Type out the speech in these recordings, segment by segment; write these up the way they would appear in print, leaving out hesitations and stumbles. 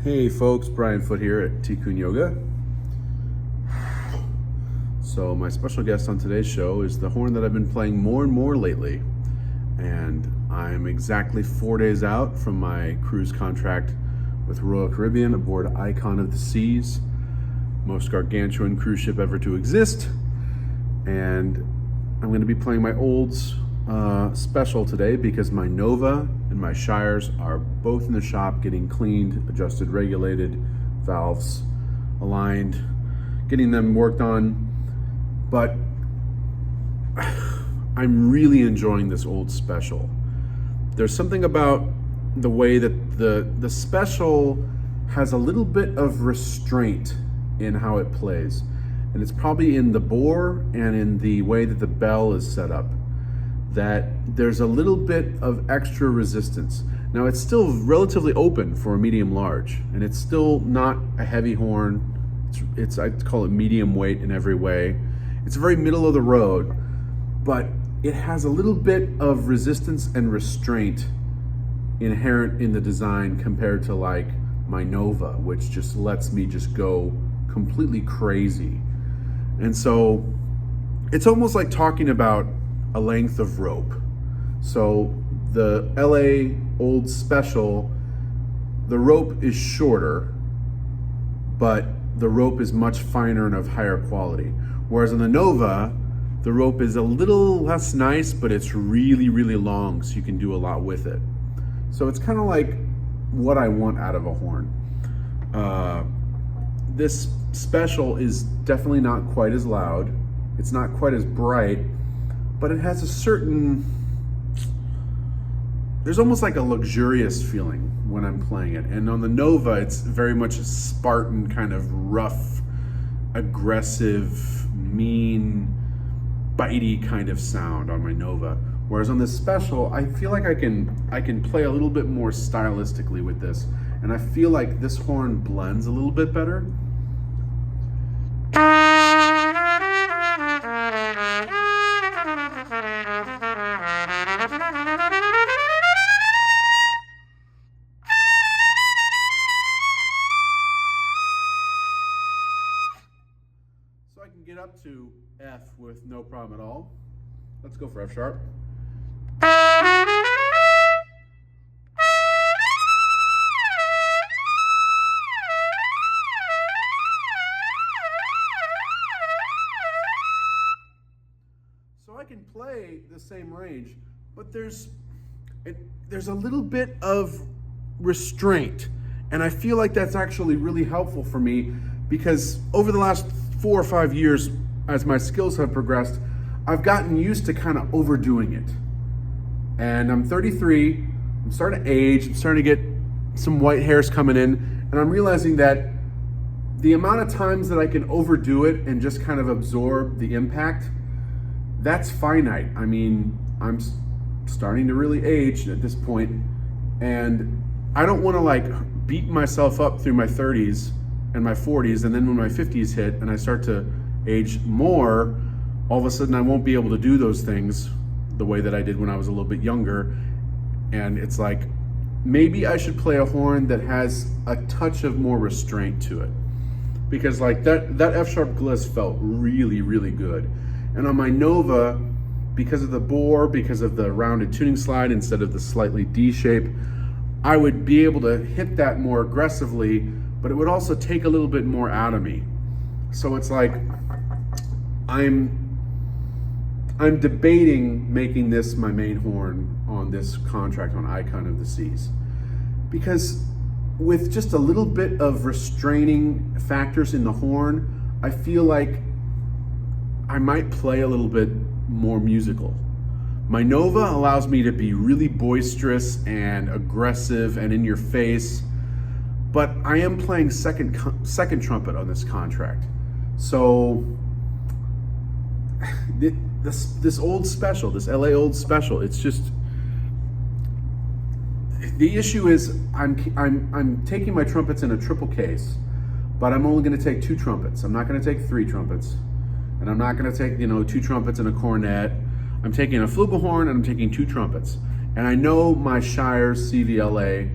Hey folks, Brian Foot here at Tikkun Yoga. So my special guest on today's show is the horn that I've been playing more and more lately. And I'm exactly 4 days out from my cruise contract with Royal Caribbean aboard Icon of the Seas, most gargantuan cruise ship ever to exist. And I'm going to be playing my Olds special today because my Nova and my Shires are both in the shop getting cleaned, adjusted, regulated, valves aligned, getting them worked on. But I'm really enjoying this Old special. There's something about the way that the special has a little bit of restraint in how it plays. And it's probably in the bore and in the way that the bell is set up, that there's a little bit of extra resistance. Now it's still relatively open for a medium large, and it's still not a heavy horn. It's I call it medium weight in every way. It's very middle of the road, but it has a little bit of resistance and restraint inherent in the design compared to like my Nova, which just lets me just go completely crazy. And so it's almost like talking about a length of rope. So the LA Old Special, the rope is shorter, but the rope is much finer and of higher quality. Whereas on the Nova, the rope is a little less nice, but it's really, really long, so you can do a lot with it. So it's kind of like what I want out of a horn. This special is definitely not quite as loud. It's not quite as bright, but it has a certain, there's almost like a luxurious feeling when I'm playing it. And on the Nova, it's very much a Spartan kind of rough, aggressive, mean, bitey kind of sound on my Nova. Whereas on this special, I feel like I can play a little bit more stylistically with this. And I feel like this horn blends a little bit better. So I can get up to F with no problem at all. Let's go for F sharp. So I can play the same range, but there's a little bit of restraint. And I feel like that's actually really helpful for me because over the last 4 or 5 years, as my skills have progressed, I've gotten used to kind of overdoing it. And I'm 33, I'm starting to age, I'm starting to get some white hairs coming in, and I'm realizing that the amount of times that I can overdo it and just kind of absorb the impact, that's finite. I mean, I'm starting to really age at this point, and I don't want to like beat myself up through my 30s and my 40s, and then when my 50s hit and I start to age more, all of a sudden I won't be able to do those things the way that I did when I was a little bit younger. And it's like, maybe I should play a horn that has a touch of more restraint to it. Because like that F sharp gliss felt really, really good. And on my Nova, because of the bore, because of the rounded tuning slide instead of the slightly D shape, I would be able to hit that more aggressively, but it would also take a little bit more out of me. So it's like, I'm debating making this my main horn on this contract on Icon of the Seas. Because with just a little bit of restraining factors in the horn, I feel like I might play a little bit more musical. My Nova allows me to be really boisterous and aggressive and in your face, but I am playing second trumpet on this contract. So this Old Special, this LA Old Special, it's just, the issue is I'm taking my trumpets in a triple case, but I'm only going to take 2 trumpets. I'm not going to take 3 trumpets, and I'm not going to take 2 trumpets and a cornet. I'm taking a flugelhorn and I'm taking 2 trumpets. And I know my Shires CVLA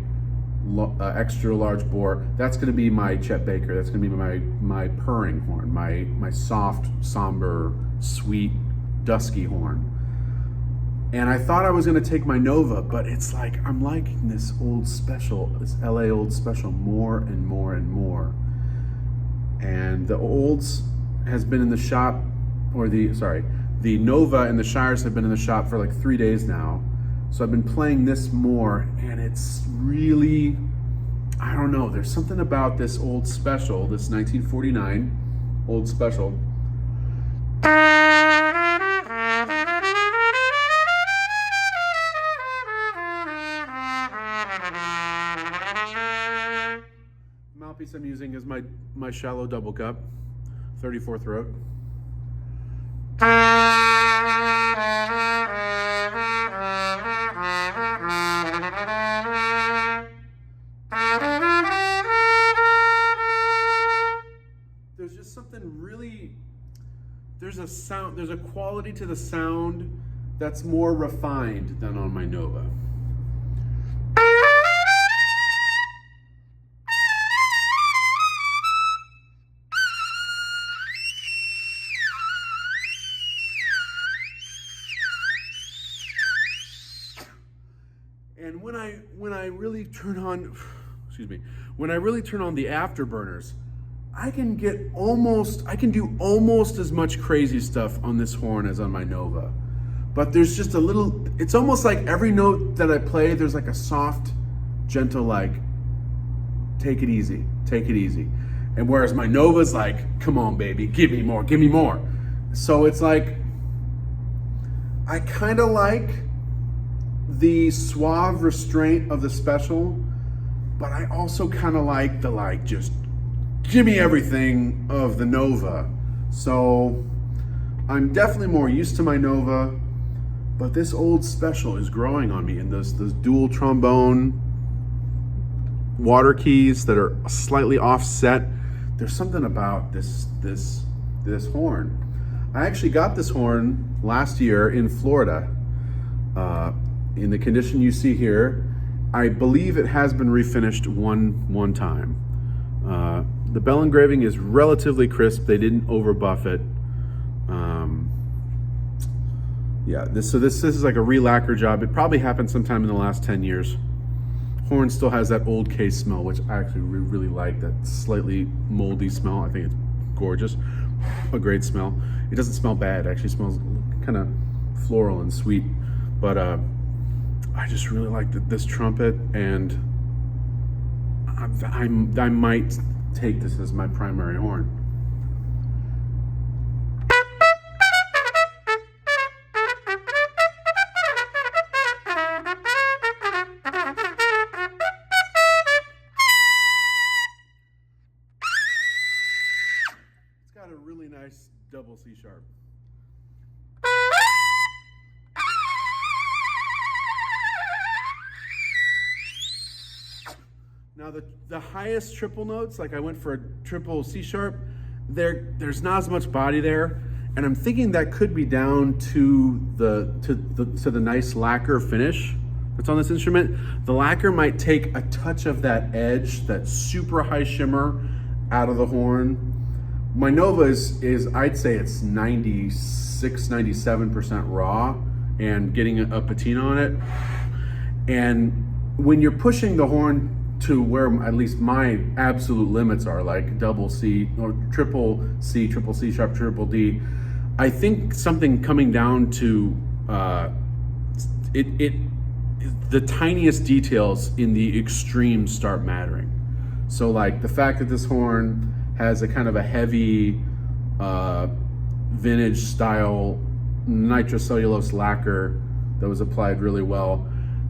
extra large bore. That's going to be my Chet Baker. That's going to be my purring horn, my soft, somber, sweet, dusky horn. And I thought I was going to take my Nova, but it's like I'm liking this old special, this LA old special more and more and more. And the olds has been in the shop, or the Nova and the Shires have been in the shop for like 3 days now. So I've been playing this more, and it's really, I don't know, there's something about this old special, this 1949 old special. Mouthpiece I'm using is my shallow double cup, 34 throat. There's just something really, there's a quality to the sound that's more refined than on my Nova. And when I really turn on, when I really turn on the afterburners, I can do almost as much crazy stuff on this horn as on my Nova. But there's just a little, it's almost like every note that I play, there's like a soft, gentle, like, take it easy, take it easy. And whereas my Nova's like, come on, baby, give me more, give me more. So it's like, I kind of like the suave restraint of the special, but I also kind of like the just give me everything of the Nova. So I'm definitely more used to my Nova, but this old special is growing on me, and those dual trombone water keys that are slightly offset. There's something about this horn. I actually got this horn last year in Florida. In the condition you see here, I believe it has been refinished one time. The bell engraving is relatively crisp. They didn't over buff it. Yeah, this is like a re-lacquer job. It probably happened sometime in the last 10 years. Horn still has that old case smell, which I actually really like, that slightly moldy smell. I think it's gorgeous, a great smell. It doesn't smell bad, it actually smells kind of floral and sweet. But I just really like this trumpet, and I might take this as my primary horn. It's got a really nice double C sharp. Now the highest triple notes, like I went for a triple C sharp, there's not as much body there, and I'm thinking that could be down to the nice lacquer finish that's on this instrument. The lacquer might take a touch of that edge, that super high shimmer, out of the horn. My Nova is I'd say it's 96, 97% raw and getting a patina on it. And when you're pushing the horn to where at least my absolute limits are, like double C or triple C sharp, triple D, I think something coming down to the tiniest details in the extremes start mattering. So like the fact that this horn has a kind of a heavy vintage style nitrocellulose lacquer that was applied really well,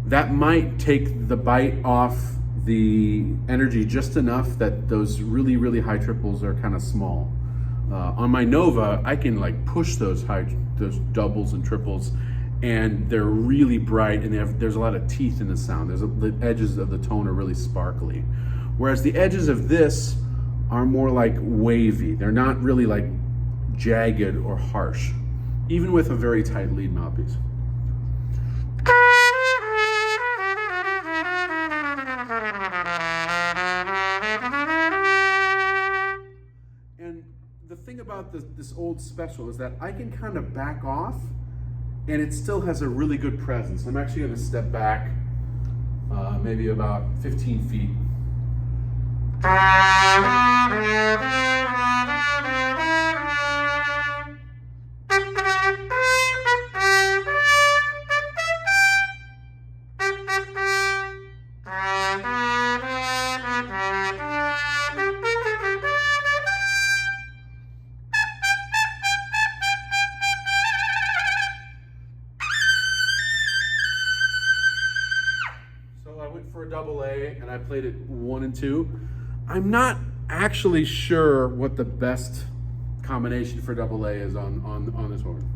that might take the bite off the energy just enough that those really, really high triples are kind of small. On my Nova, I can like push those doubles and triples, and they're really bright, and there's a lot of teeth in the sound. The edges of the tone are really sparkly. Whereas the edges of this are more like wavy. They're not really like jagged or harsh, even with a very tight lead mouthpiece. thing about this old special is that I can kind of back off and it still has a really good presence. I'm actually going to step back maybe about 15 feet. For a double A, and I played it 1 and 2. I'm not actually sure what the best combination for double A is on this horn.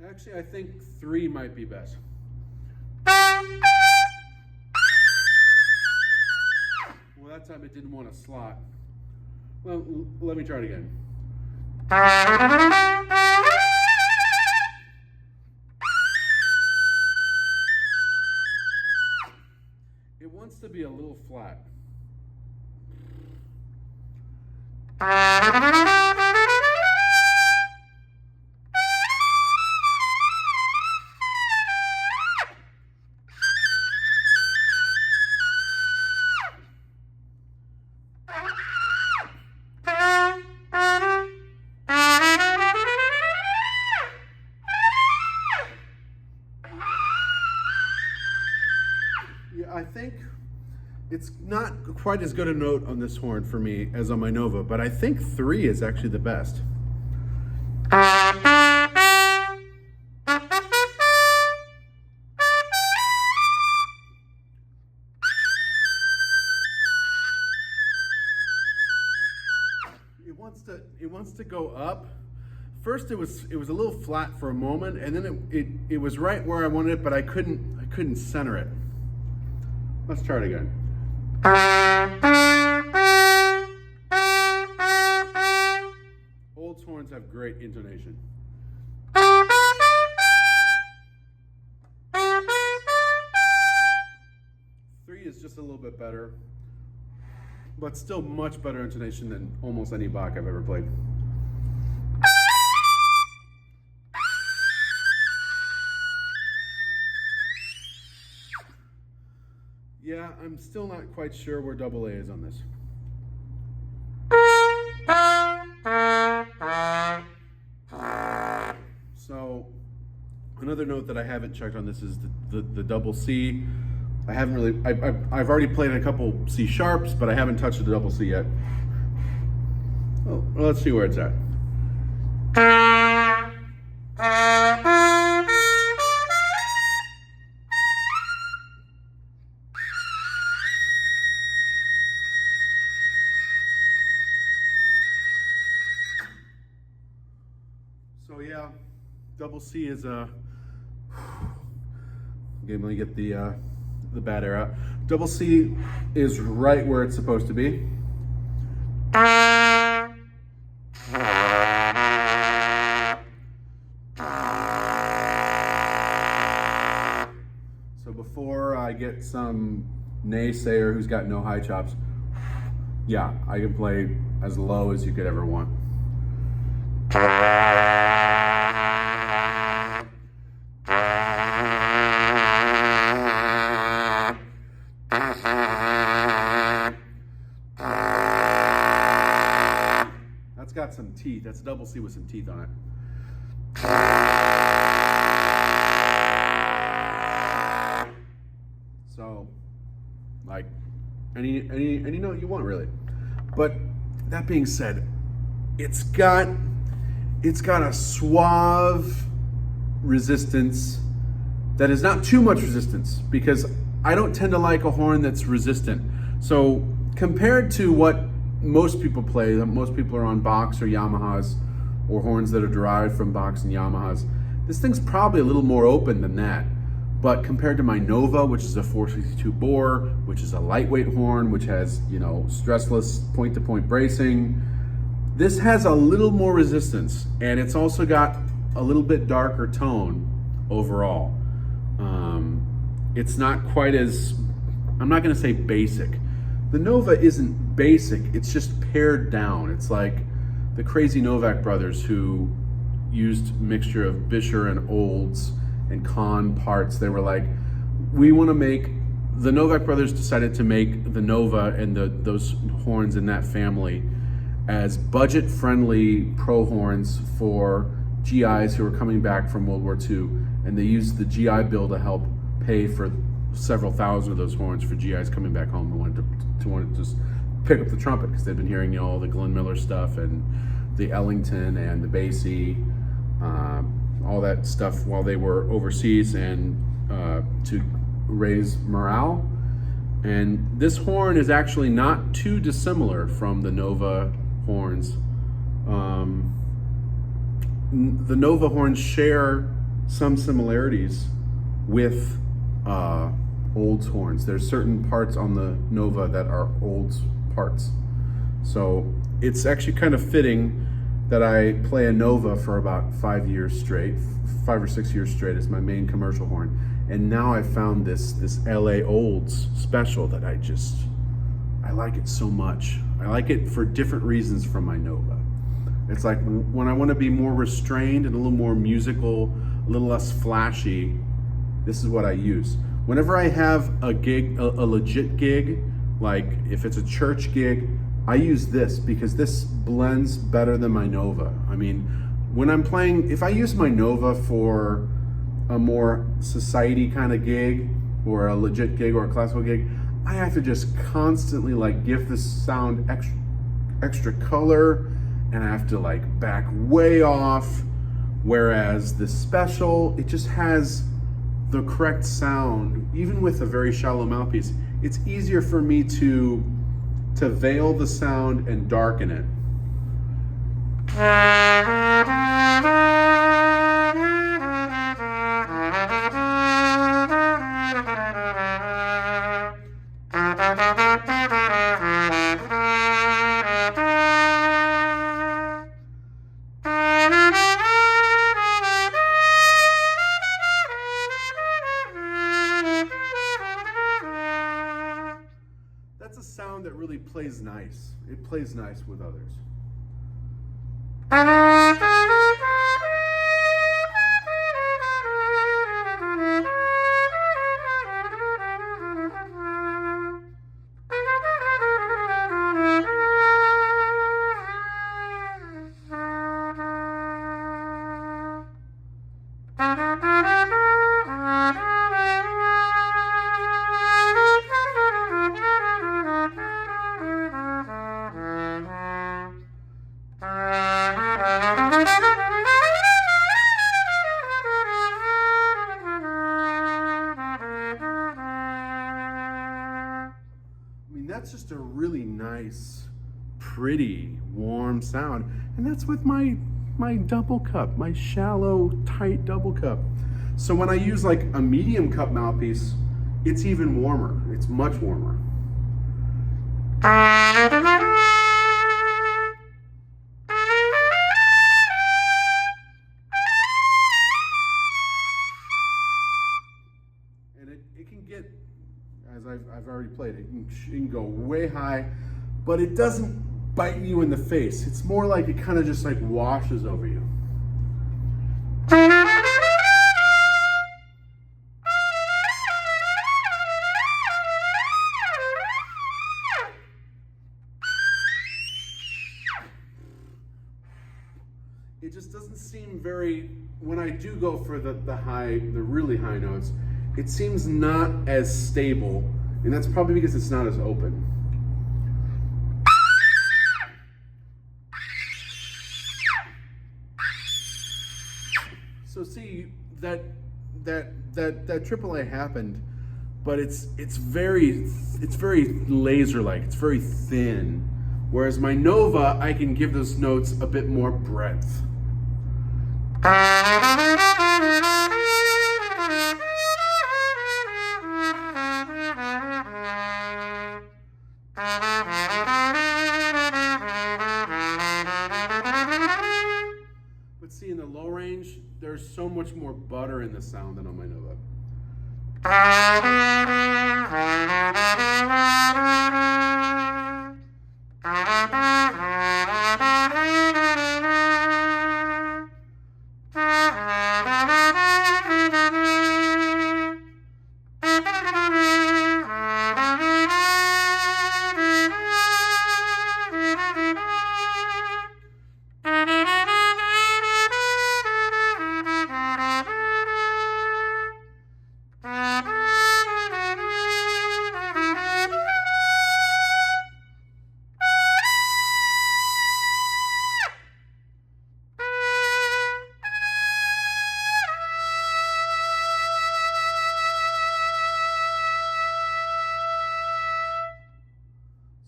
Actually, I think 3 might be best. That time it didn't want to slot. Well, let me try it again. It wants to be a little flat. I think it's not quite as good a note on this horn for me as on my Nova, but I think 3 is actually the best. It wants to go up. First, it was a little flat for a moment, and then it was right where I wanted it, but I couldn't center it. Let's try it again. Old horns have great intonation. 3 is just a little bit better, but still much better intonation than almost any Bach I've ever played. Yeah, I'm still not quite sure where double A is on this. So, another note that I haven't checked on this is the double C. I haven't really, I've already played a couple C sharps, but I haven't touched the double C yet. Well, let's see where it's at. So yeah, double C is okay, let me get the bad air out. Double C is right where it's supposed to be. So before I get some naysayer who's got no high chops, yeah, I can play as low as you could ever want. That's got some teeth. That's a double C with some teeth on it. So, like, any note you want, really. But that being said, it's got a suave resistance that is not too much resistance, because I don't tend to like a horn that's resistant. So compared to what most people play, most people are on Bachs or Yamahas, or horns that are derived from Bachs and Yamahas, this thing's probably a little more open than that. But compared to my Nova, which is a 462 bore, which is a lightweight horn, which has, you know, stressless point-to-point bracing, this has a little more resistance, and it's also got a little bit darker tone overall. It's not quite as, I'm not going to say basic. The Nova isn't basic, it's just pared down. It's like the crazy Novak brothers who used a mixture of Bisher and Olds and Kahn parts. They were like, we want to make, the Novak brothers decided to make the Nova and those horns in that family as budget-friendly pro horns for GIs who were coming back from World War II, and they used the GI Bill to help pay for several thousand of those horns for GIs coming back home who wanted to just pick up the trumpet, because they've been hearing, you know, all the Glenn Miller stuff and the Ellington and the Basie, all that stuff while they were overseas, and to raise morale. And this horn is actually not too dissimilar from the Nova horns. The Nova horns share some similarities with Olds horns. There's certain parts on the Nova that are Olds parts. So it's actually kind of fitting that I play a Nova for about 5 years straight, 5 or 6 years straight as my main commercial horn. And now I found this LA Olds special that I like it so much. I like it for different reasons from my Nova. It's like when I want to be more restrained and a little more musical, a little less flashy, this is what I use. Whenever I have a gig, a legit gig, like if it's a church gig, I use this because this blends better than my Nova. I mean, when I'm playing, if I use my Nova for a more society kind of gig or a legit gig or a classical gig, I have to just constantly like give the sound extra color, and I have to like back way off. Whereas the special, it just has the correct sound. Even with a very shallow mouthpiece, it's easier for me to veil the sound and darken it. That's a sound that really plays nice. It plays nice with others. That's just a really nice, pretty, warm sound. And that's with my double cup, my shallow, tight double cup. So when I use like a medium cup mouthpiece, it's even warmer. It's much warmer. And it can get, as I've already played, it can go way high, but it doesn't bite you in the face. It's more like it kind of just like washes over you. It just doesn't seem very, when I do go for the really high notes, it seems not as stable, and that's probably because it's not as open. So see, that AAA happened, but it's very laser-like. It's very thin. Whereas my Nova, I can give those notes a bit more breadth. But see, in the low range, range, there's so much more butter in the sound than on my Nova.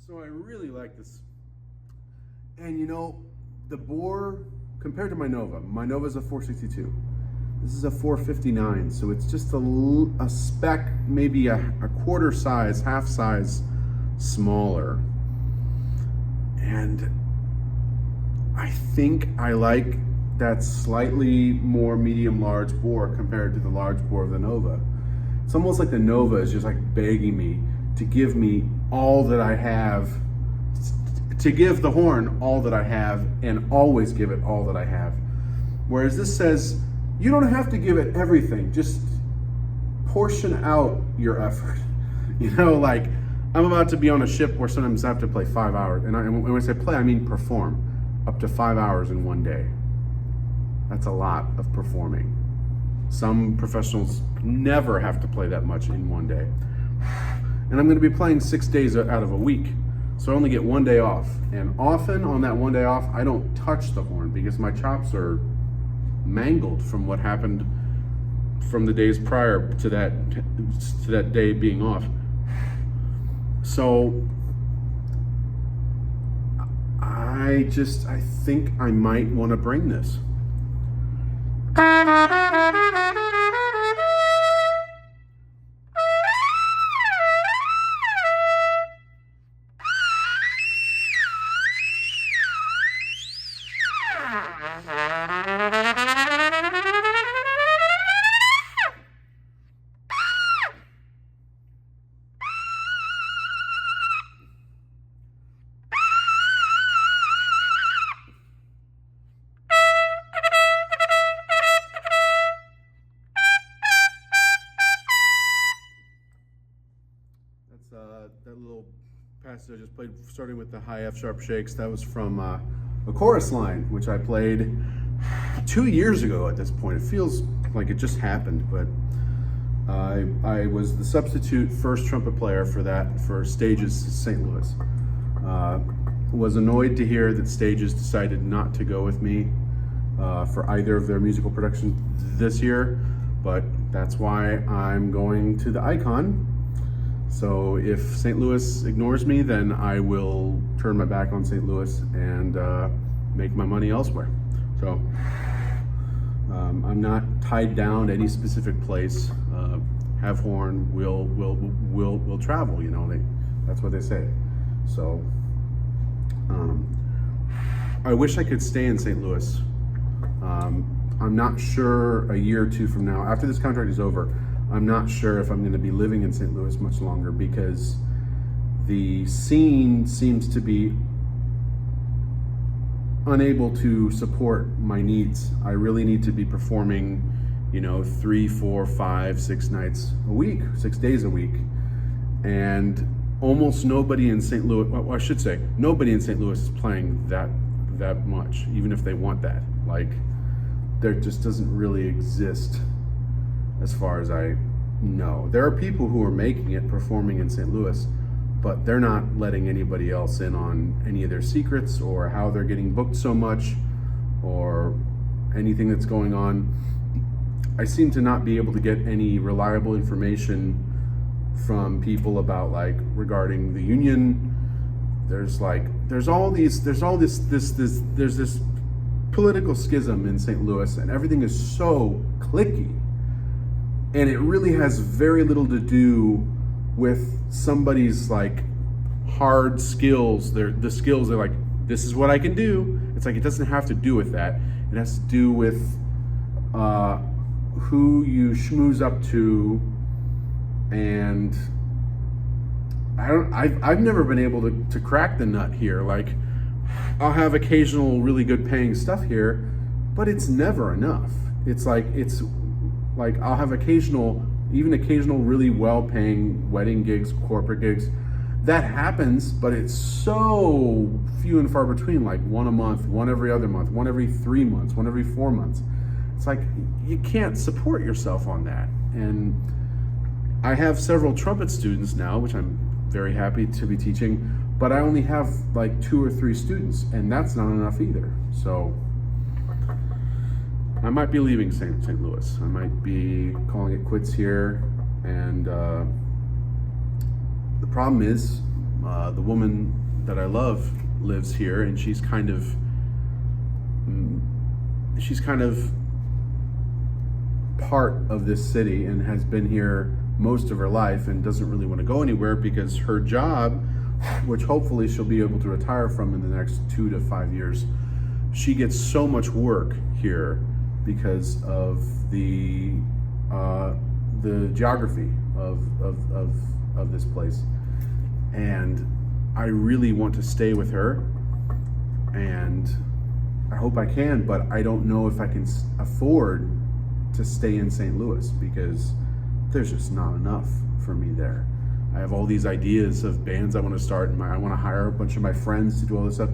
So I really like this. And you know, the bore, compared to my Nova is a 462. This is a 459, so it's just a speck, maybe a quarter size, half size smaller. And I think I like that slightly more medium-large bore compared to the large bore of the Nova. It's almost like the Nova is just like begging me to give me all that I have, to give the horn all that I have and always give it all that I have. Whereas this says, you don't have to give it everything, just portion out your effort. You know, like I'm about to be on a ship where sometimes I have to play 5 hours. And when I say play, I mean perform up to 5 hours in one day. That's a lot of performing. Some professionals never have to play that much in one day. And I'm going to be playing 6 days out of a week. So I only get 1 day off. And often on that 1 day off, I don't touch the horn because my chops are mangled from what happened from the days prior to that day being off. So I think I might want to bring this. That little passage I just played, starting with the high F sharp shakes, that was from a chorus line, which I played 2 years ago at this point. It feels like it just happened, but I was the substitute first trumpet player for Stages St. Louis. Was annoyed to hear that Stages decided not to go with me for either of their musical productions this year, but that's why I'm going to the Icon. So if St. Louis ignores me, then I will turn my back on St. Louis and make my money elsewhere. So I'm not tied down to any specific place. Have horn, we'll travel. You know, that's what they say. So I wish I could stay in St. Louis. I'm not sure a year or two from now, after this contract is over, I'm not sure if I'm going to be living in St. Louis much longer because the scene seems to be unable to support my needs. I really need to be performing, 3, 4, 5, 6 nights a week, 6 days a week. And almost nobody in St. Louis, well, I should say, nobody in St. Louis is playing that much, even if they want that. Like, there just doesn't really exist. As far as I know, there are people who are making it, performing in St. Louis, but they're not letting anybody else in on any of their secrets or how they're getting booked so much or anything that's going on. I seem to not be able to get any reliable information from people about regarding the union. There's this political schism in St. Louis, and everything is so cliquey. And it really has very little to do with somebody's hard skills. The skills are this is what I can do. It's it doesn't have to do with that. It has to do with who you schmooze up to, and I've never been able to crack the nut here. Like, I'll have occasional really good paying stuff here, but it's never enough. It's like I'll have occasional really well paying wedding gigs, corporate gigs. That happens, but it's so few and far between, like one a month, one every other month, one every 3 months, one every 4 months. It's like you can't support yourself on that. And I have several trumpet students now, which I'm very happy to be teaching, but I only have like 2 or 3 students, and that's not enough either. So I might be leaving St. Louis. I might be calling it quits here. And the problem is, the woman that I love lives here, and she's kind of part of this city and has been here most of her life and doesn't really want to go anywhere because her job, which hopefully she'll be able to retire from in the next 2 to 5 years, she gets so much work here because of the geography of this place. And I really want to stay with her, and I hope I can, but I don't know if I can afford to stay in St. Louis because there's just not enough for me there. I have all these ideas of bands I want to start, and I want to hire a bunch of my friends to do all this stuff.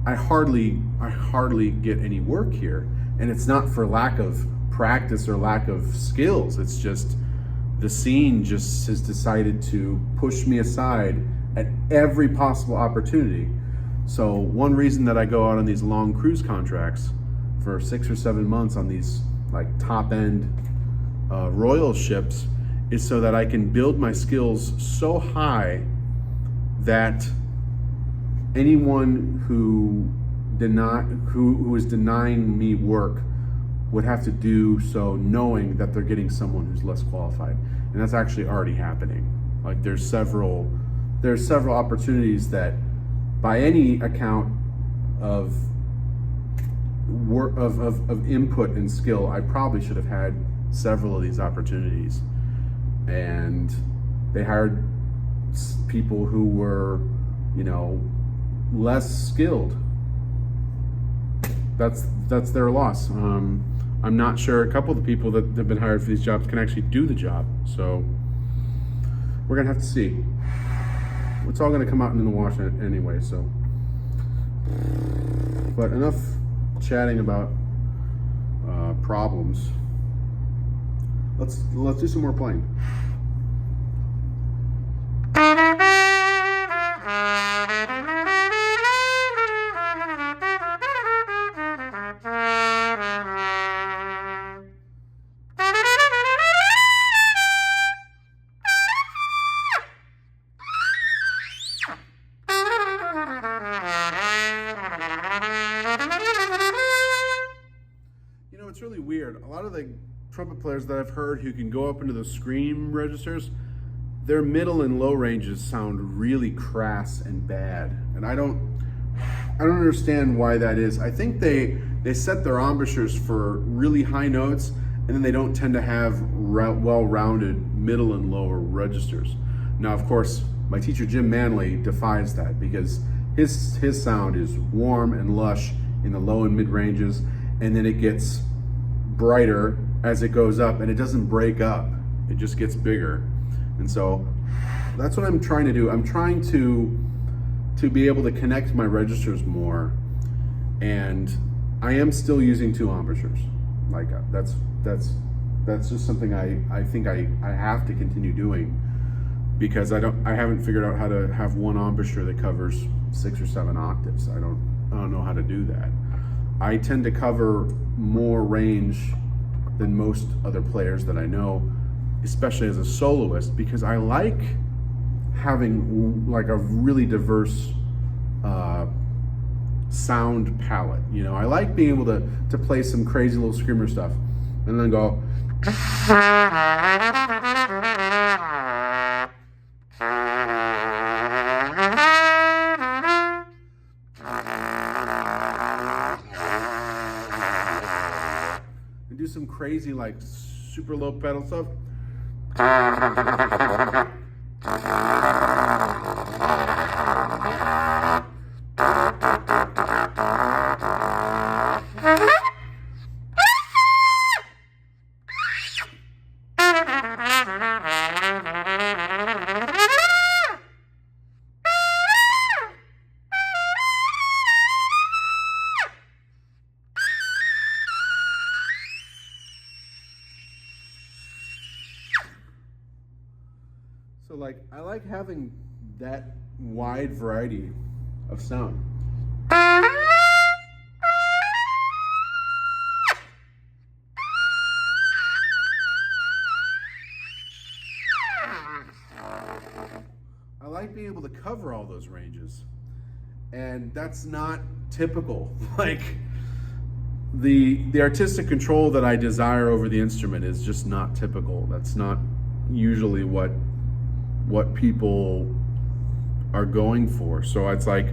I hardly get any work here, and it's not for lack of practice or lack of skills. It's just the scene just has decided to push me aside at every possible opportunity. So one reason that I go out on these long cruise contracts for 6 or 7 months on these like top end royal ships is so that I can build my skills so high that anyone who is denying me work would have to do so knowing that they're getting someone who's less qualified. And that's actually already happening. Like there's several opportunities that by any account of work of input and skill, I probably should have had several of these opportunities. And they hired people who were, less skilled. That's their loss. I'm not sure a couple of the people that have been hired for these jobs can actually do the job. So we're gonna have to see. It's all gonna come out in the wash anyway. So, but enough chatting about problems. Let's do some more playing. It's really weird. A lot of the trumpet players that I've heard who can go up into the scream registers, their middle and low ranges sound really crass and bad. And I don't understand why that is. I think they set their embouchures for really high notes, and then they don't tend to have well-rounded middle and lower registers. Now, of course, my teacher Jim Manley defies that because his sound is warm and lush in the low and mid ranges, and then it gets brighter as it goes up, and it doesn't break up, it just gets bigger. And so that's what I'm trying to do. I'm trying to be able to connect my registers more, and I am still using 2 embouchures. Like that's just something I think I have to continue doing, because I haven't figured out how to have 1 embouchure that covers 6 or 7 octaves. I don't know how to do that. I tend to cover more range than most other players that I know, especially as a soloist, because I like having like a really diverse sound palette. I like being able to play some crazy little screamer stuff and then go and do do some crazy, like, super low pedal stuff. So like, I like having that wide variety of sound. I like being able to cover all those ranges. And that's not typical. Like, the artistic control that I desire over the instrument is just not typical. That's not usually what people are going for. So it's like,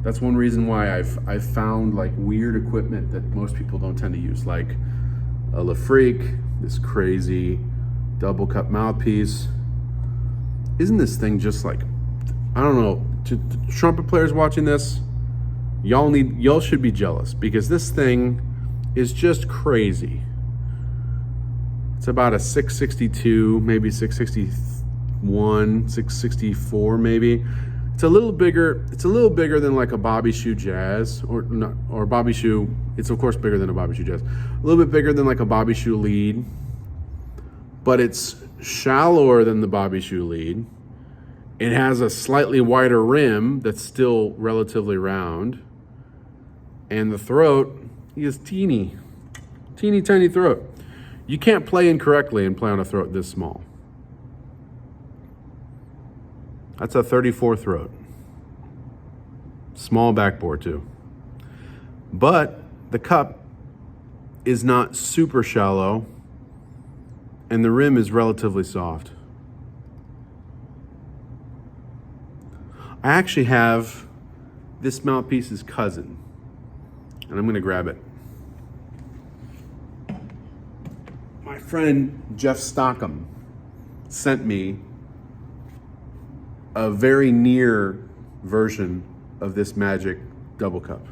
that's one reason why I've found like weird equipment that most people don't tend to use, like a LaFreak, this crazy double cup mouthpiece. Isn't this thing just like, I don't know, to trumpet players watching this, y'all should be jealous, because this thing is just crazy. It's about a 662, maybe 661, 664 maybe. It's a little bigger than like a Bobby Shoe Jazz, or Bobby Shoe. It's of course bigger than a Bobby Shoe Jazz. A little bit bigger than like a Bobby Shoe lead, but it's shallower than the Bobby Shoe lead. It has a slightly wider rim that's still relatively round, and the throat is teeny tiny throat. You can't play incorrectly and play on a throat this small. That's a 34 throat. Small backbore too. But the cup is not super shallow, and the rim is relatively soft. I actually have this mouthpiece's cousin, and I'm gonna grab it. My friend Jeff Stockham sent me a very near version of this Magic double cup.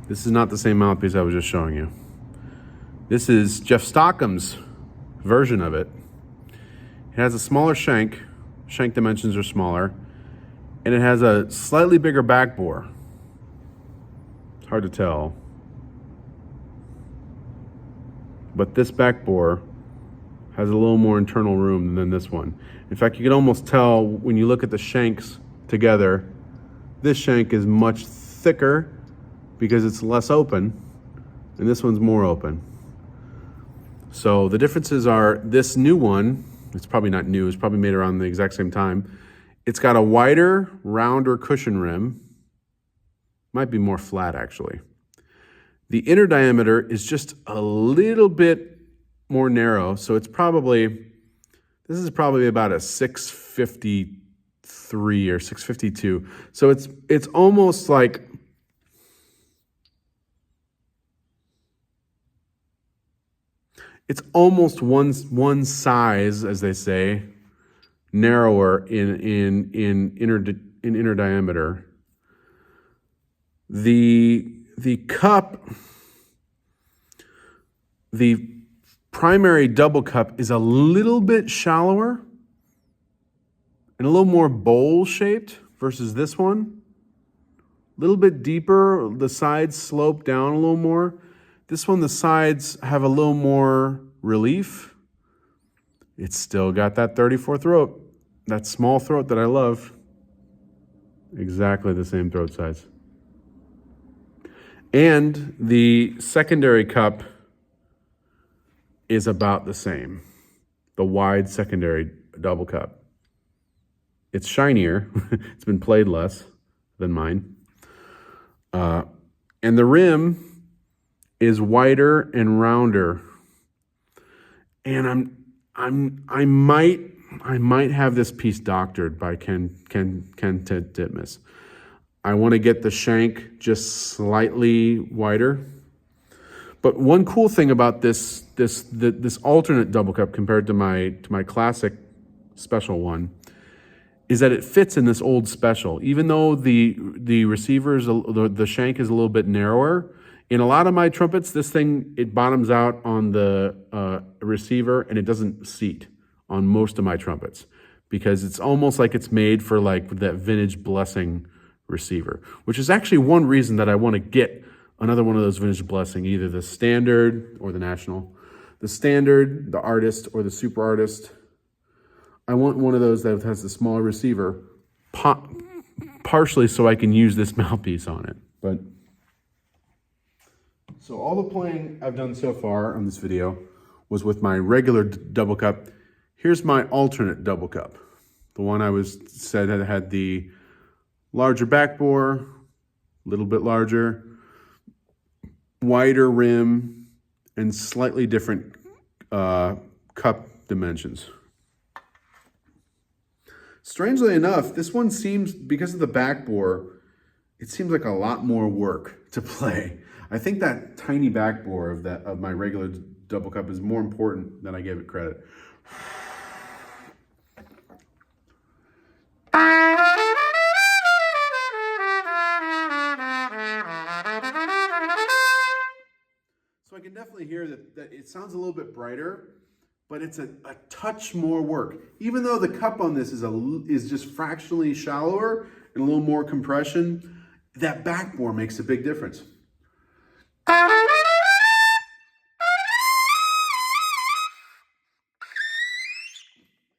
This is not the same mouthpiece I was just showing you. This is Jeff Stockham's version of it. It has a smaller shank dimensions are smaller, and it has a slightly bigger backbore. It's hard to tell. But this backbore has a little more internal room than this one. In fact, you can almost tell when you look at the shanks together, this shank is much thicker because it's less open, and this one's more open. So the differences are, this new one, it's probably not new, it's probably made around the exact same time. It's got a wider, rounder cushion rim. Might be more flat actually. The inner diameter is just a little bit more narrow, so it's probably, this is probably about a 653 or 652. So it's almost like, it's almost one size, as they say, narrower in inner diameter. The cup, the primary double cup, is a little bit shallower and a little more bowl shaped versus this one. A little bit deeper, the sides slope down a little more. This one, the sides have a little more relief. It's still got that 34 throat, that small throat that I love. Exactly the same throat size. And the secondary cup is about the same. The wide secondary double cup. It's shinier. It's been played less than mine. And the rim is wider and rounder. And I I might have this piece doctored by Ken Titmus. I want to get the shank just slightly wider. But one cool thing about this alternate double cup compared to my classic special one is that it fits in this old special. Even though the receiver is the shank is a little bit narrower, in a lot of my trumpets, this thing, it bottoms out on the receiver and it doesn't seat on most of my trumpets because it's almost like it's made for like that vintage blessing receiver, which is actually one reason that I want to get another one of those vintage blessing, either the standard or the national. The standard, the artist, or the super artist. I want one of those that has the smaller receiver, partially so I can use this mouthpiece on it. But so all the playing I've done so far on this video was with my regular double cup. Here's my alternate double cup. The one I said had the larger back bore, a little bit larger, wider rim, and slightly different cup dimensions. Strangely enough, this one seems, because of the back bore, it seems like a lot more work to play. I think that tiny back bore of my regular double cup is more important than I gave it credit. So I can definitely hear that it sounds a little bit brighter, but it's a touch more work. Even though the cup on this is just fractionally shallower and a little more compression, that back bore makes a big difference.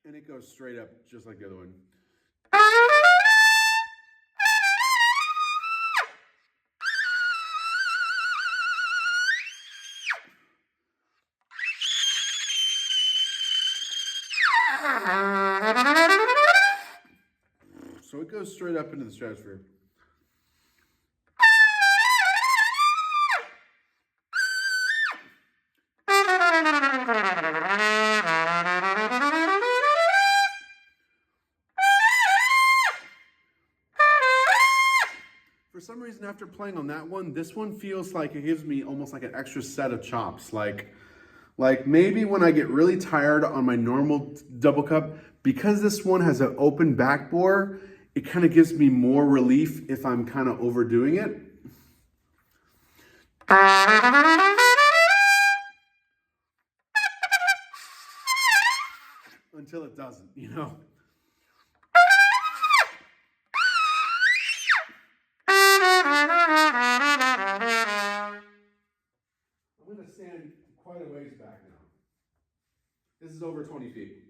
And it goes straight up just like the other one. So it goes straight up into the stratosphere. For some reason, after playing on that one, this one feels like it gives me almost like an extra set of chops. Like maybe when I get really tired on my normal double cup, because this one has an open back bore, it kind of gives me more relief if I'm kind of overdoing it. Until it doesn't, you know. I'm going to stand quite a ways back now. This is over 20 feet.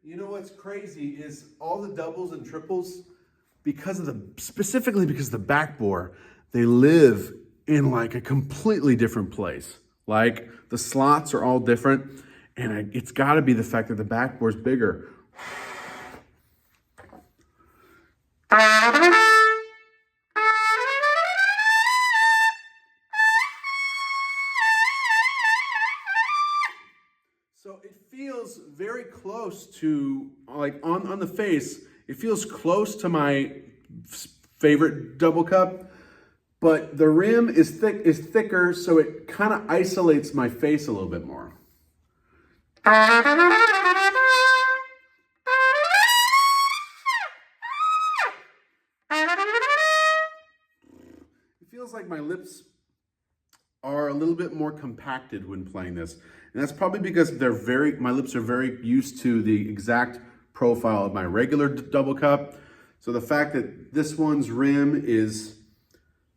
You know what's crazy is all the doubles and triples, specifically because of the back bore, they live in like a completely different place. Like the slots are all different, and it's got to be the fact that the back bore is bigger. So it feels very close to, like on the face, it feels close to my favorite double cup, but the rim is thicker, so it kind of isolates my face a little bit more. It feels like my lips are a little bit more compacted when playing this. And that's probably because my lips are very used to the exact profile of my regular double cup. So the fact that this one's rim is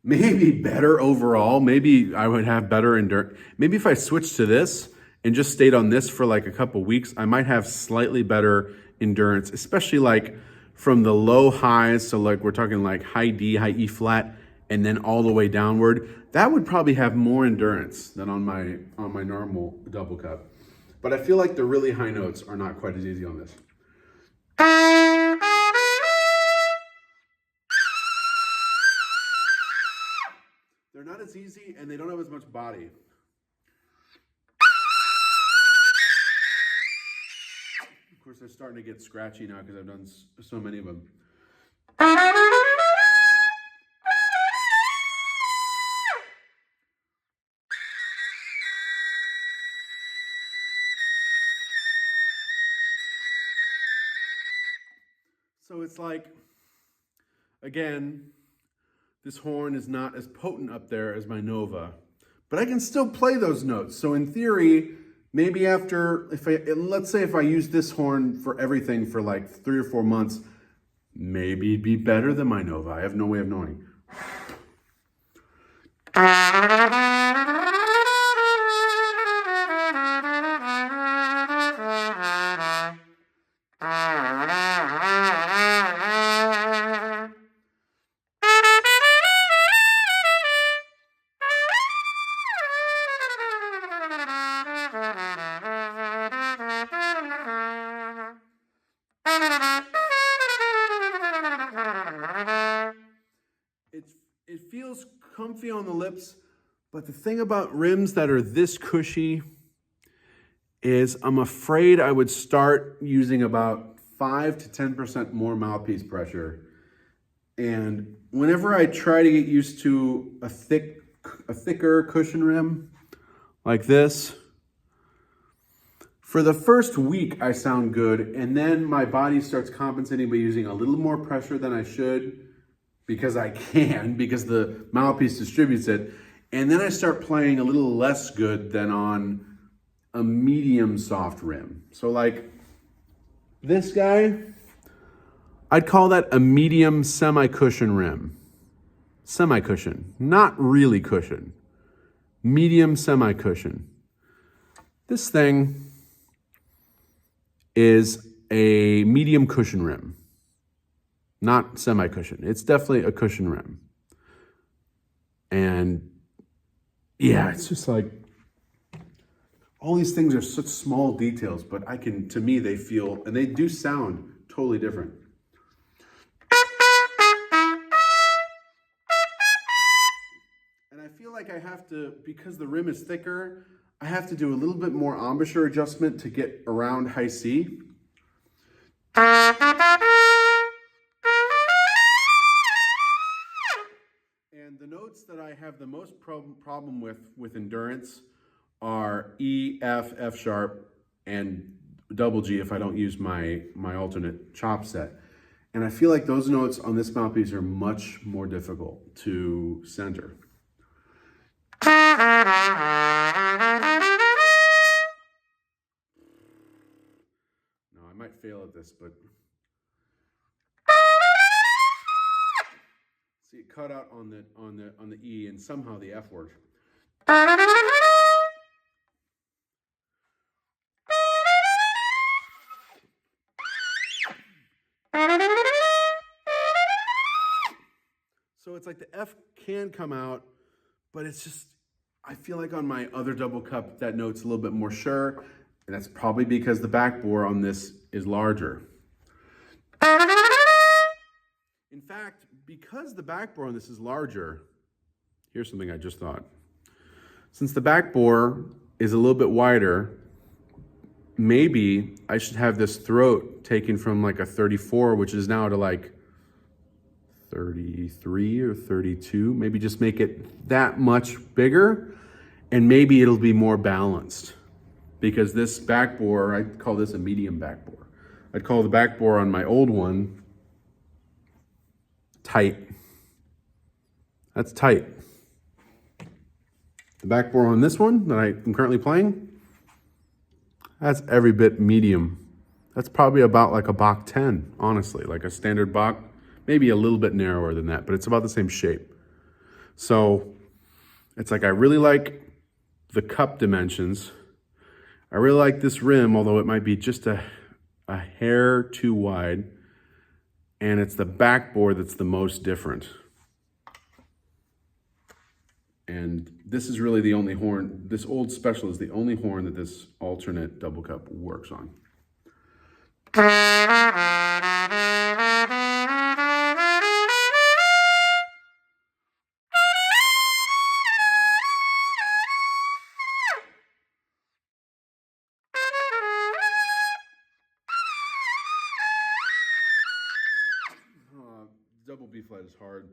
maybe better overall, maybe I would have better endurance. Maybe if I switched to this and just stayed on this for like a couple weeks, I might have slightly better endurance, especially like from the low highs. So like we're talking like high D, high E flat, and then all the way downward. That would probably have more endurance than on my normal double cup. But I feel like the really high notes are not quite as easy on this. They're not as easy and they don't have as much body. Of course, they're starting to get scratchy now because I've done so many of them. So it's like, again, this horn is not as potent up there as my Nova, but I can still play those notes. So in theory, maybe after, let's say if I use this horn for everything for like 3 or 4 months, maybe it'd be better than my Nova. I have no way of knowing. It feels comfy on the lips, but the thing about rims that are this cushy is I'm afraid I would start using about 5 to 10% more mouthpiece pressure. And whenever I try to get used to a thicker cushion rim like this, for the first week I sound good, and then my body starts compensating by using a little more pressure than I should, because I can, because the mouthpiece distributes it. And then I start playing a little less good than on a medium soft rim. So like this guy, I'd call that a medium semi-cushion rim. Semi-cushion, not really cushion. Medium semi-cushion. This thing is a medium cushion rim. Not semi-cushion. It's definitely a cushion rim. And yeah, it's just like, all these things are such small details, but to me, they feel, and they do sound totally different. And I feel like I have to, because the rim is thicker, I have to do a little bit more embouchure adjustment to get around high C. And the notes that I have the most problem with endurance are E, F, F sharp, and double G if I don't use my alternate chop set. And I feel like those notes on this mouthpiece are much more difficult to center. No, I might fail at this, but see it cut out on the E, and somehow the F worked. So it's like the F can come out, but it's just, I feel like on my other double cup, that note's a little bit more sure, and that's probably because the back bore on this is larger. In fact, because the back bore on this is larger, here's something I just thought. Since the back bore is a little bit wider, maybe I should have this throat taken from like a 34, which is now to like 33 or 32. Maybe just make it that much bigger, and maybe it'll be more balanced. Because this back bore, I call this a medium back bore. I'd call the back bore on my old one tight. That's tight. The back bore on this one that I'm currently playing, that's every bit medium. That's probably about like a Bach 10, honestly, like a standard Bach maybe a little bit narrower than that, but it's about the same shape. So it's like I really like the cup dimensions. I really like this rim, although it might be just a hair too wide. And it's the backboard that's the most different. And this is really the only horn, this old special is the only horn that this alternate double cup works on. Double B flat is hard.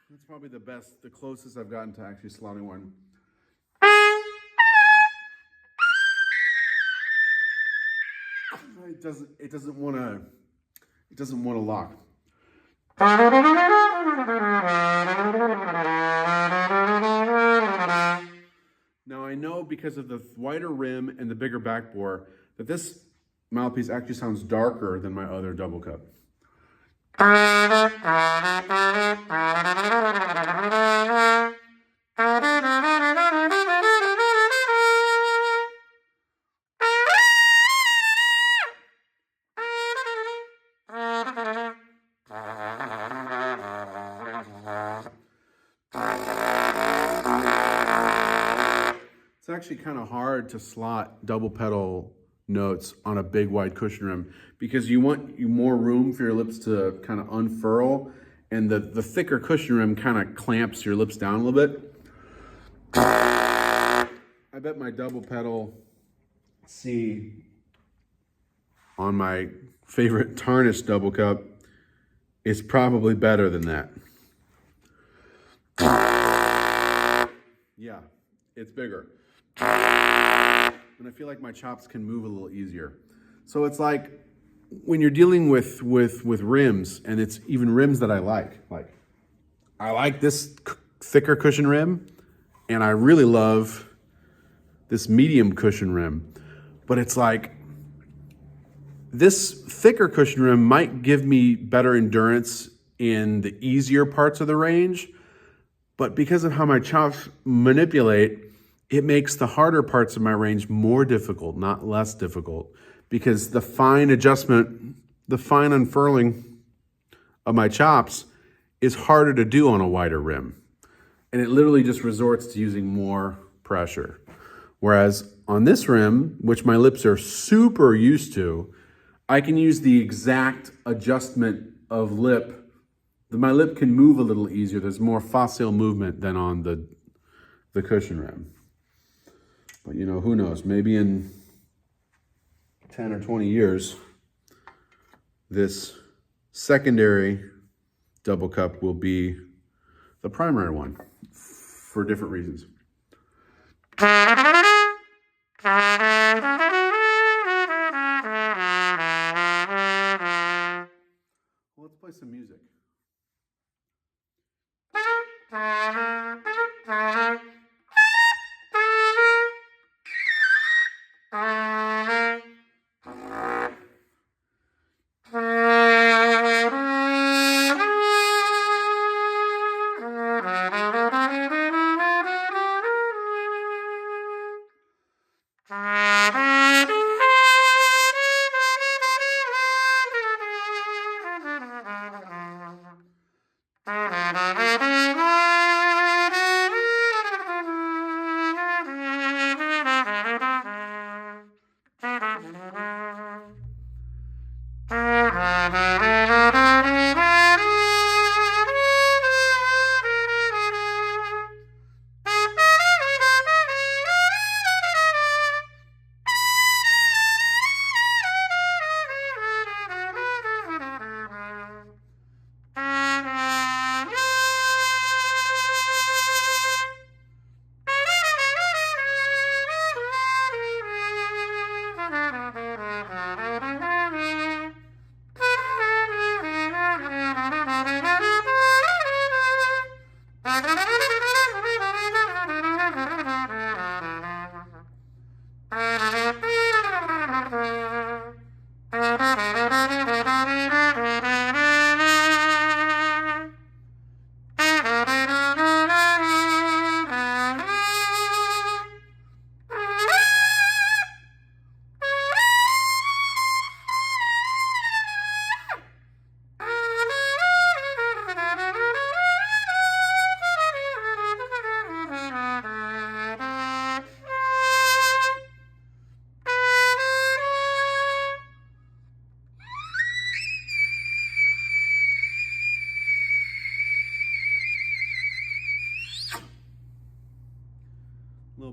That's probably the best, the closest I've gotten to actually slotting one. It doesn't want to lock. Now I know because of the wider rim and the bigger backbore that this mouthpiece actually sounds darker than my other double cup. It's actually kind of hard to slot double pedal notes on a big wide cushion rim because you want more room for your lips to kind of unfurl, and the thicker cushion rim kind of clamps your lips down a little bit. I bet my double pedal C on my favorite tarnished double cup is probably better than that. Yeah, it's bigger. And I feel like my chops can move a little easier. So it's like when you're dealing with rims, and it's even rims that I like I like this thicker cushion rim, and I really love this medium cushion rim. But it's like this thicker cushion rim might give me better endurance in the easier parts of the range, but because of how my chops manipulate, it makes the harder parts of my range more difficult, not less difficult, because the fine adjustment, the fine unfurling of my chops is harder to do on a wider rim. And it literally just resorts to using more pressure. Whereas on this rim, which my lips are super used to, I can use the exact adjustment of lip. My lip can move a little easier. There's more facile movement than on the cushion rim. But you know, who knows? Maybe in 10 or 20 years, this secondary double cup will be the primary one for different reasons. Let's play some music.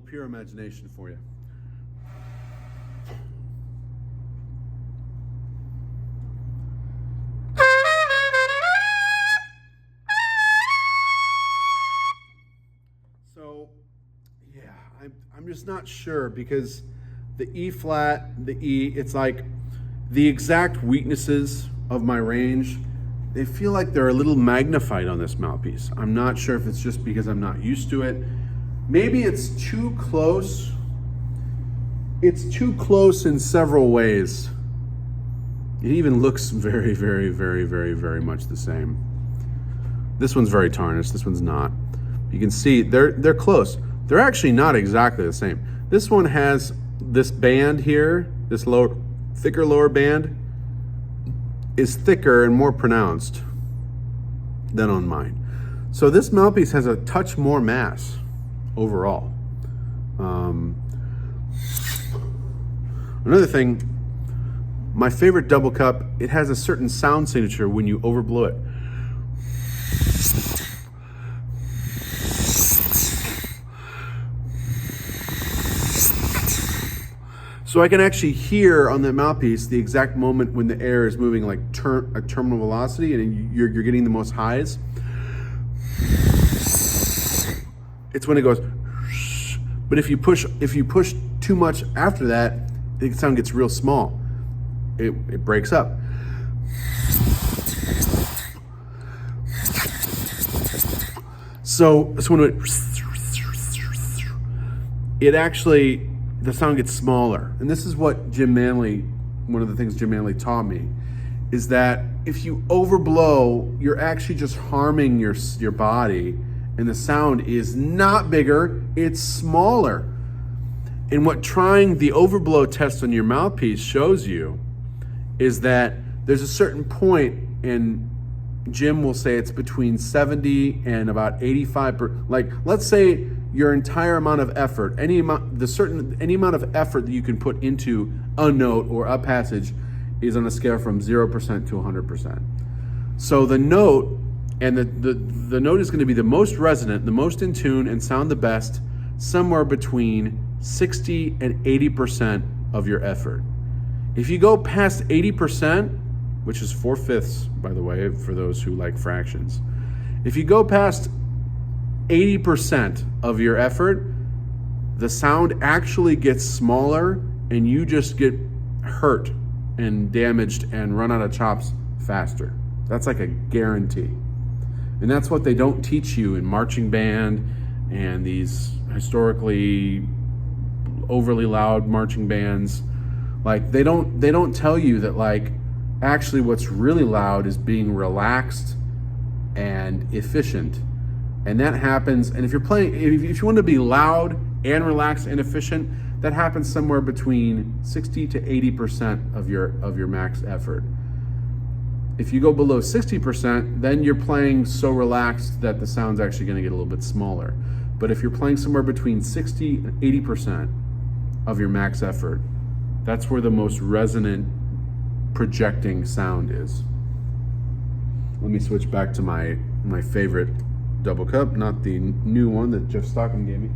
pure imagination for you. So, yeah, I'm just not sure because the E flat, the E, it's like the exact weaknesses of my range, they feel like they're a little magnified on this mouthpiece. I'm not sure if it's just because I'm not used to it. Maybe it's too close. It's too close in several ways. It even looks very, very, very, very, very much the same. This one's very tarnished, this one's not. You can see they're close. They're actually not exactly the same. This one has this band here, this lower, thicker lower band is thicker and more pronounced than on mine. So this mouthpiece has a touch more mass overall. Another thing, my favorite double cup, it has a certain sound signature when you overblow it. So I can actually hear on that mouthpiece the exact moment when the air is moving like a terminal velocity and you're getting the most highs. It's when it goes, but if you push too much after that, the sound gets real small. It breaks up. So when it actually, the sound gets smaller. And this is what Jim Manley, one of the things Jim Manley taught me, is that if you overblow, you're actually just harming your body, and the sound is not bigger, it's smaller. And what trying the overblow test on your mouthpiece shows you is that there's a certain point, and Jim will say it's between 70 and about 85%. Like, let's say your entire amount of effort, any amount of effort that you can put into a note or a passage is on a scale from 0% to 100%. So the note, and the note is going to be the most resonant, the most in tune, and sound the best somewhere between 60 and 80% of your effort. If you go past 80%, which is 4/5, by the way, for those who like fractions, if you go past 80% of your effort, the sound actually gets smaller and you just get hurt and damaged and run out of chops faster. That's like a guarantee. And that's what they don't teach you in marching band and these historically overly loud marching bands. Like they don't tell you that, like, actually what's really loud is being relaxed and efficient. And that happens, and if you're playing, if you want to be loud and relaxed and efficient, that happens somewhere between 60 to 80% of your max effort. If you go below 60%, then you're playing so relaxed that the sound's actually going to get a little bit smaller. But if you're playing somewhere between 60 and 80% of your max effort, that's where the most resonant projecting sound is. Let me switch back to my favorite double cup, not the new one that Jeff Stockman gave me.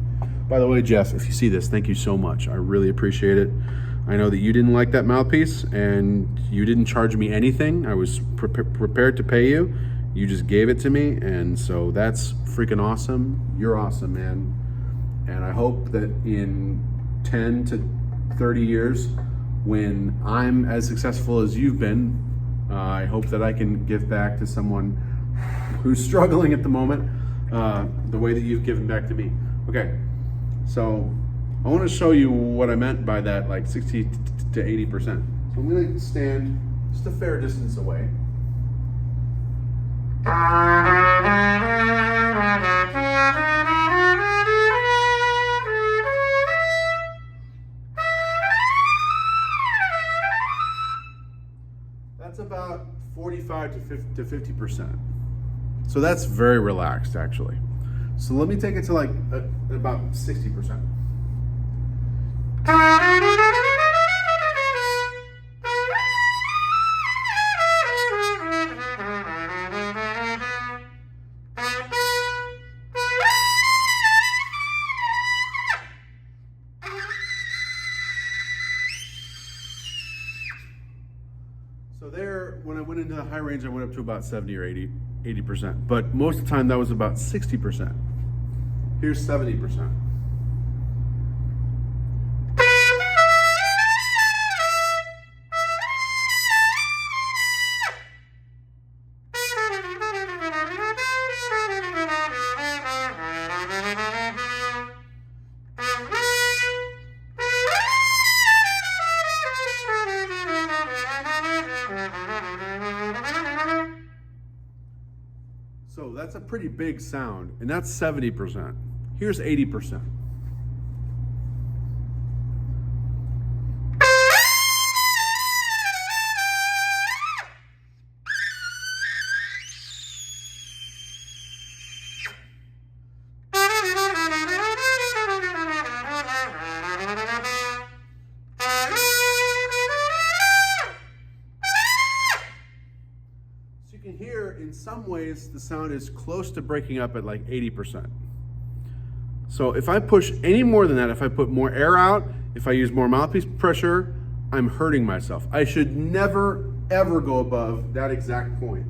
By the way, Jeff, if you see this, thank you so much. I really appreciate it. I know that you didn't like that mouthpiece and you didn't charge me anything. I was prepared to pay you. You just gave it to me, and so that's freaking awesome. You're awesome, man. And I hope that in 10 to 30 years, when I'm as successful as you've been, I hope that I can give back to someone who's struggling at the moment the way that you've given back to me. Okay, so I want to show you what I meant by that, like 60 to 80%. So I'm going to stand just a fair distance away. That's about 45 to 50%. So that's very relaxed, actually. So let me take it to like about 60%. So there, when I went into the high range, I went up to about 70 or 80%. But most of the time that was about 60%. Here's 70%. So that's a pretty big sound, and that's 70%. Here's 80%. You can hear in some ways the sound is close to breaking up at like 80%. So if I push any more than that, if I put more air out, if I use more mouthpiece pressure, I'm hurting myself. I should never ever go above that exact point.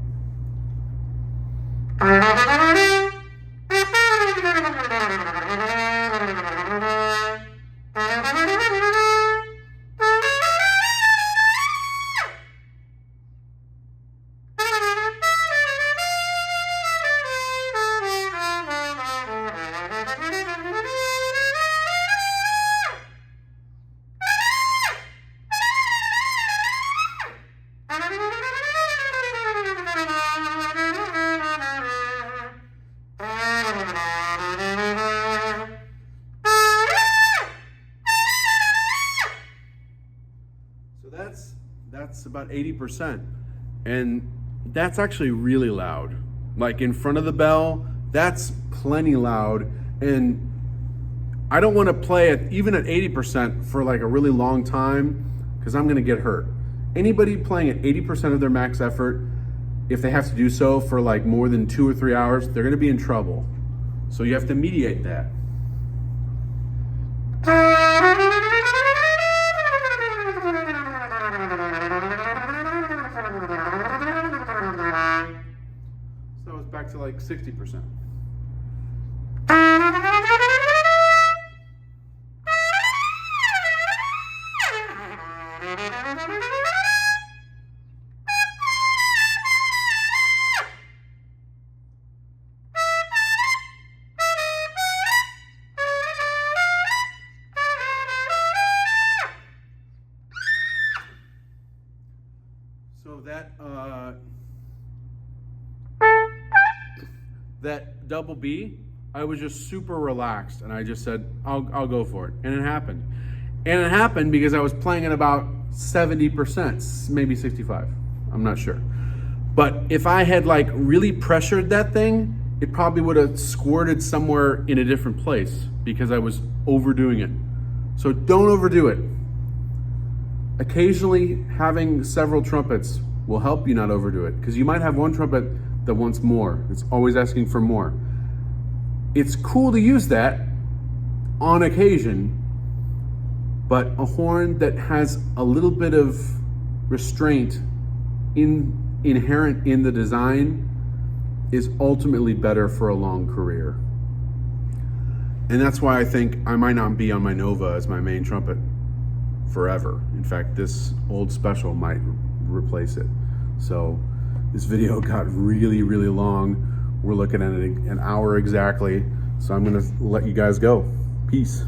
That's about 80%. And that's actually really loud. Like in front of the bell, that's plenty loud. And I don't want to play it even at 80% for like a really long time because I'm going to get hurt. Anybody playing at 80% of their max effort, if they have to do so for like more than 2 or 3 hours, they're going to be in trouble. So you have to mediate that. So it's back to like 60%. So that double B, I was just super relaxed and I just said, I'll go for it. And it happened. And it happened because I was playing at about 70%, maybe 65. I'm not sure. But if I had like really pressured that thing, it probably would have squirted somewhere in a different place because I was overdoing it. So don't overdo it. Occasionally having several trumpets will help you not overdo it because you might have one trumpet that wants more. It's always asking for more. It's cool to use that on occasion, but a horn that has a little bit of restraint inherent in the design is ultimately better for a long career. And that's why I think I might not be on my Nova as my main trumpet forever. In fact, this old special might replace it. So this video got really, really long. We're looking at an hour exactly. So I'm gonna let you guys go. Peace.